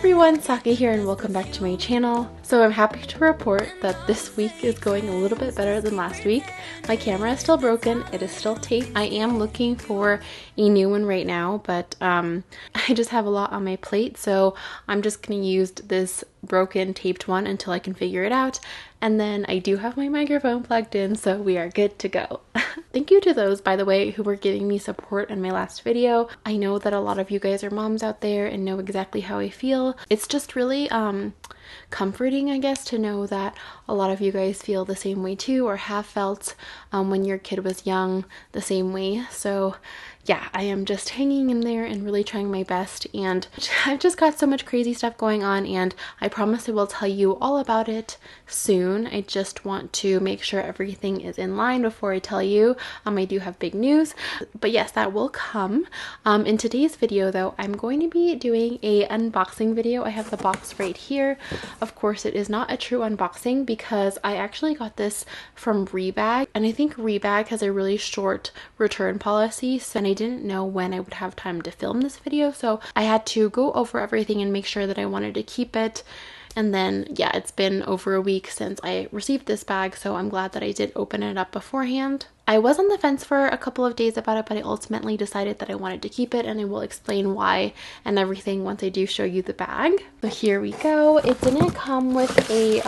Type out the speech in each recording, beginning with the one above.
everyone, Saki here and welcome back to my channel. So I'm happy to report that this week is going a little bit better than last week. My camera is still broken, it is still taped. I am looking for a new one right now, but I just have a lot on my plate, so I'm just gonna use this broken taped one until I can figure it out. And then I do have my microphone plugged in, so we are good to go. Thank you to those, by the way, who were giving me support in my last video. I know that a lot of you guys are moms out there and know exactly how I feel. It's just really comforting, I guess, to know that a lot of you guys feel the same way too, or have felt when your kid was young the same way. So yeah, I am just hanging in there and really trying my best, and I've just got so much crazy stuff going on, and I promise I will tell you all about it soon. I just want to make sure everything is in line before I tell you. I do have big news, but yes, that will come. In today's video though, I'm going to be doing a unboxing video. I have the box right here. Of course, it is not a true unboxing because I actually got this from Rebag, and I think Rebag has a really short return policy, and I didn't know when I would have time to film this video, so I had to go over everything and make sure that I wanted to keep it. And then yeah, it's been over a week since I received this bag, so I'm glad that I did open it up beforehand. I was on the fence for a couple of days about it, but I ultimately decided that I wanted to keep it, and I will explain why and everything once I do show you the bag. So here we go. It didn't come with a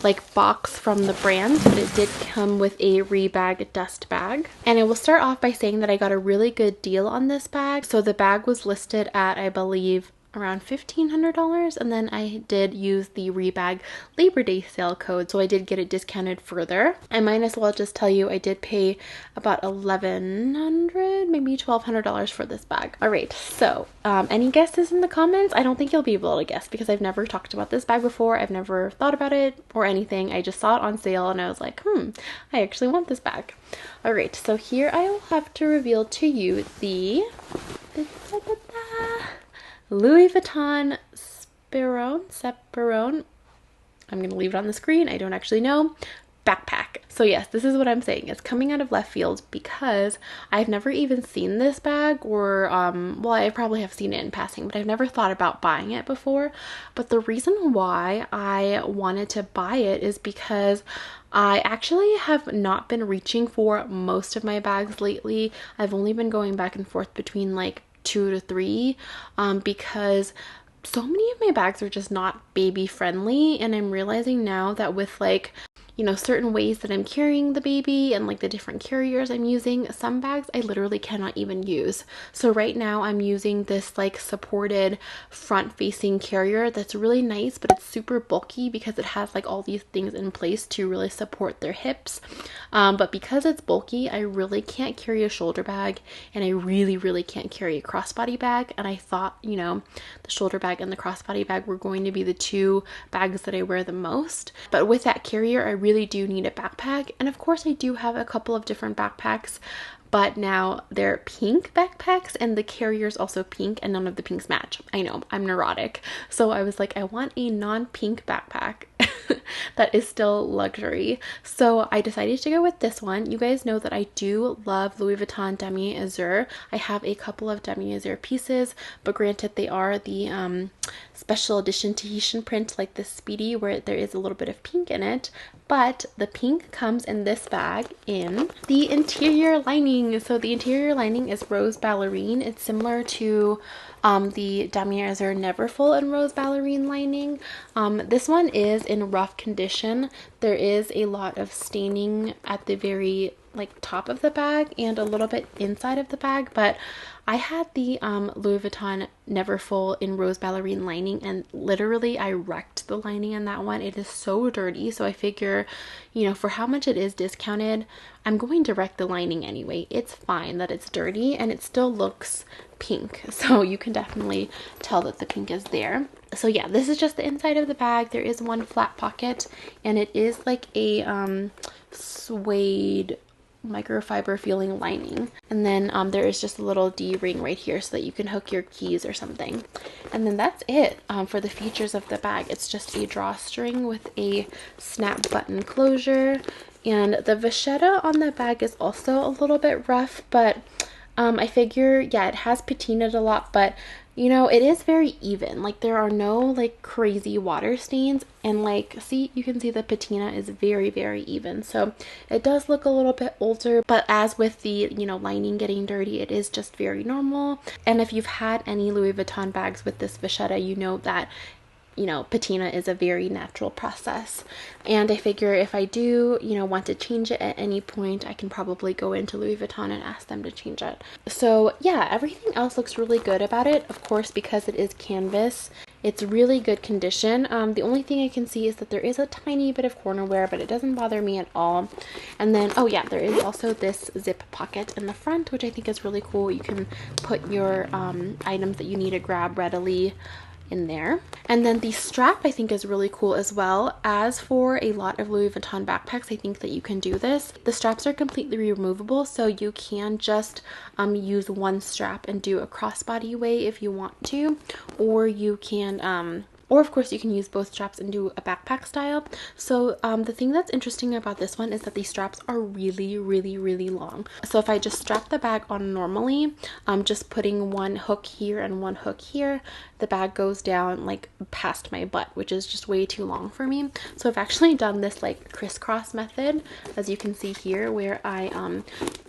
like box from the brand, but it did come with a Rebag dust bag. And I will start off by saying that I got a really good deal on this bag. So the bag was listed at, I believe, around $1,500, and then I did use the Rebag Labor Day sale code, so I did get it discounted further. I might as well just tell you I did pay about $1,100, maybe $1,200 for this bag. All right, so any guesses in the comments? I don't think you'll be able to guess because I've never talked about this bag before. I've never thought about it or anything. I just saw it on sale and I was like, I actually want this bag. All right, so here I will have to reveal to you the Louis Vuitton Sperone. I'm going to leave it on the screen. I don't actually know. Backpack. So yes, this is what I'm saying. It's coming out of left field because I've never even seen this bag, or well, I probably have seen it in passing, but I've never thought about buying it before. But the reason why I wanted to buy it is because I actually have not been reaching for most of my bags lately. I've only been going back and forth between like 2 to 3 because so many of my bags are just not baby friendly, and I'm realizing now that with like, you know, certain ways that I'm carrying the baby and like the different carriers I'm using, some bags I literally cannot even use. So right now I'm using this like supported front facing carrier that's really nice, but it's super bulky because it has like all these things in place to really support their hips. But because it's bulky, I really can't carry a shoulder bag, and I really can't carry a crossbody bag. And I thought, you know, the shoulder bag and the crossbody bag were going to be the two bags that I wear the most. But with that carrier, I really do need a backpack. And of course I do have a couple of different backpacks, but now they're pink backpacks and the carrier's also pink, and none of the pinks match. I know, I'm neurotic. So I was like, I want a non-pink backpack that is still luxury. So I decided to go with this one. You guys know that I do love Louis Vuitton Demi Azur. I have a couple of Demi Azur pieces, but granted they are the special edition Tahitian print, like the Speedy, where there is a little bit of pink in it. But the pink comes in this bag in the interior lining. So the interior lining is rose ballerine. It's similar to the Demi Azur Neverfull and rose ballerine lining. This one is in rough condition. There is a lot of staining at the very like top of the bag and a little bit inside of the bag, but I had the Louis Vuitton Neverfull in rose ballerine lining, and literally I wrecked the lining in that one. It is so dirty, so I figure, you know, for how much it is discounted, I'm going to wreck the lining anyway. It's fine that it's dirty, and it still looks pink, so you can definitely tell that the pink is there. So yeah, this is just the inside of the bag. There is one flat pocket, and it is like a suede microfiber feeling lining, and then there is just a little D-ring right here so that you can hook your keys or something. And then that's it for the features of the bag. It's just a drawstring with a snap button closure, and the vachetta on the bag is also a little bit rough, but I figure, yeah, it has patinaed a lot, but you know, it is very even. Like there are no like crazy water stains, and like see, you can see the patina is very, very even. So it does look a little bit older, but as with the, you know, lining getting dirty, it is just very normal. And if you've had any Louis Vuitton bags with this vachetta, you know that, you know, patina is a very natural process. And I figure if I do, you know, want to change it at any point, I can probably go into Louis Vuitton and ask them to change it. So yeah, everything else looks really good about it. Of course, because it is canvas, it's really good condition. The only thing I can see is that there is a tiny bit of corner wear, but it doesn't bother me at all. And then, oh yeah, there is also this zip pocket in the front, which I think is really cool. You can put your items that you need to grab readily in there. And then the strap I think is really cool as well. As for a lot of Louis Vuitton backpacks, I think that you can do this. The straps are completely removable, so you can just use one strap and do a crossbody way if you want to, or you can or of course you can use both straps and do a backpack style. So the thing that's interesting about this one is that these straps are really, really, really long. So if I just strap the bag on normally, just putting one hook here and one hook here, the bag goes down like past my butt, which is just way too long for me. So I've actually done this like crisscross method, as you can see here, where I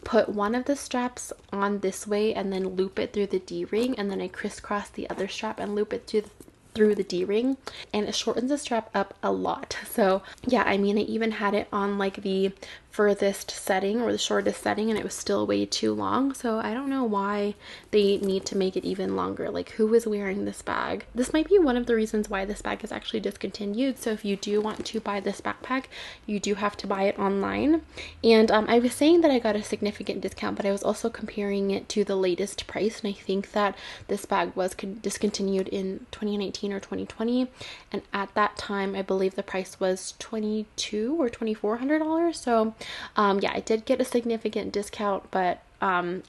put one of the straps on this way and then loop it through the D-ring, and then I crisscross the other strap and loop it through the D-ring, and it shortens the strap up a lot. So yeah, I mean, I even had it on like the furthest setting or the shortest setting, and it was still way too long. So I don't know why they need to make it even longer. Like, who is wearing this bag? This might be one of the reasons why this bag is actually discontinued. So if you do want to buy this backpack, you do have to buy it online. And I was saying that I got a significant discount, but I was also comparing it to the latest price, and I think that this bag was discontinued in 2019 or 2020, and at that time I believe the price was $2,200 or $2,400. So yeah, I did get a significant discount, but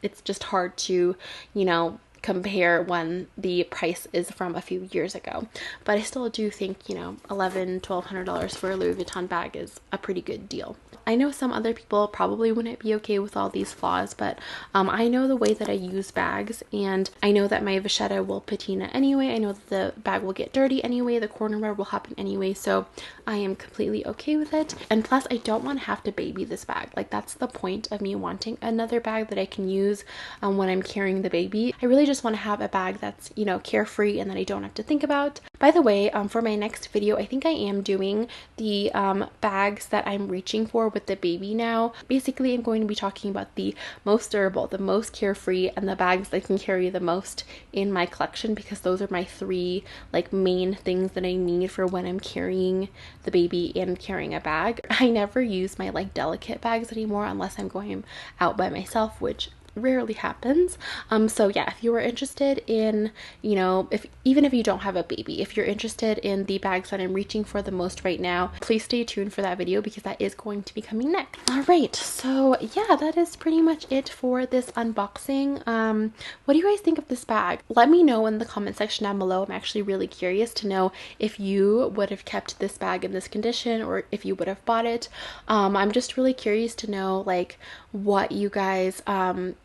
it's just hard to, you know, compare when the price is from a few years ago. But I still do think, you know, $1,100-$1,200 for a Louis Vuitton bag is a pretty good deal. I know some other people probably wouldn't be okay with all these flaws, but I know the way that I use bags, and I know that my vachetta will patina anyway. I know that the bag will get dirty anyway, the corner wear will happen anyway, so I am completely okay with it. And plus, I don't want to have to baby this bag. Like, that's the point of me wanting another bag that I can use when I'm carrying the baby. I really just want to have a bag that's, you know, carefree and that I don't have to think about. By the way, for my next video, I think I am doing the bags that I'm reaching for with the baby now. Basically, I'm going to be talking about the most durable, the most carefree, and the bags that can carry the most in my collection, because those are my three like main things that I need for when I'm carrying the baby and carrying a bag. I never use my like delicate bags anymore unless I'm going out by myself, which rarely happens. So yeah, if you are interested in, you know, even if you don't have a baby, if you're interested in the bags that I'm reaching for the most right now, please stay tuned for that video, because that is going to be coming next. All right, so yeah, that is pretty much it for this unboxing. What do you guys think of this bag? Let me know in the comment section down below. I'm actually really curious to know if you would have kept this bag in this condition or if you would have bought it. I'm just really curious to know like what you guys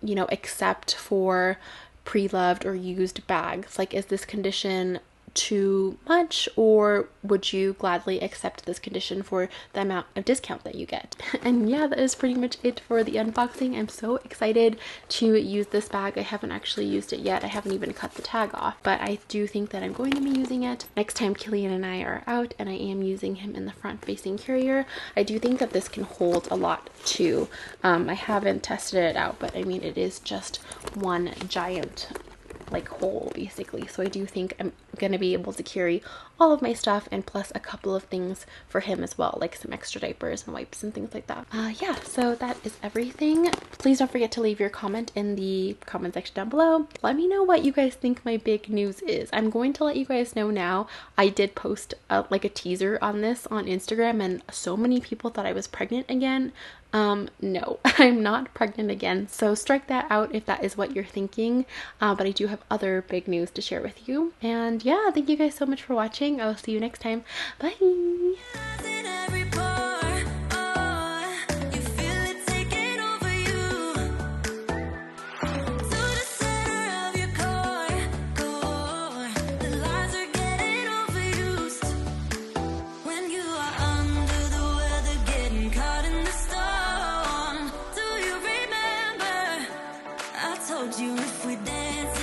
you know, accept for pre-loved or used bags. Like, is this condition too much, or would you gladly accept this condition for the amount of discount that you get? And yeah, that is pretty much it for the unboxing. I'm so excited to use this bag. I haven't actually used it yet. I haven't even cut the tag off, but I do think that I'm going to be using it next time Killian and I are out, and I am using him in the front facing carrier. I do think that this can hold a lot too. I haven't tested it out, but I mean, it is just one giant like hole basically, so I do think I'm gonna be able to carry all of my stuff, and plus a couple of things for him as well, like some extra diapers and wipes and things like that. Yeah, so that is everything. Please don't forget to leave your comment in the comment section down below. Let me know what you guys think my big news is. I'm going to let you guys know now. I did post like a teaser on this on Instagram, and so many people thought I was pregnant again. No, I'm not pregnant again, so strike that out if that is what you're thinking, but I do have other big news to share with you. And yeah, thank you guys so much for watching. I will see you next time. Bye!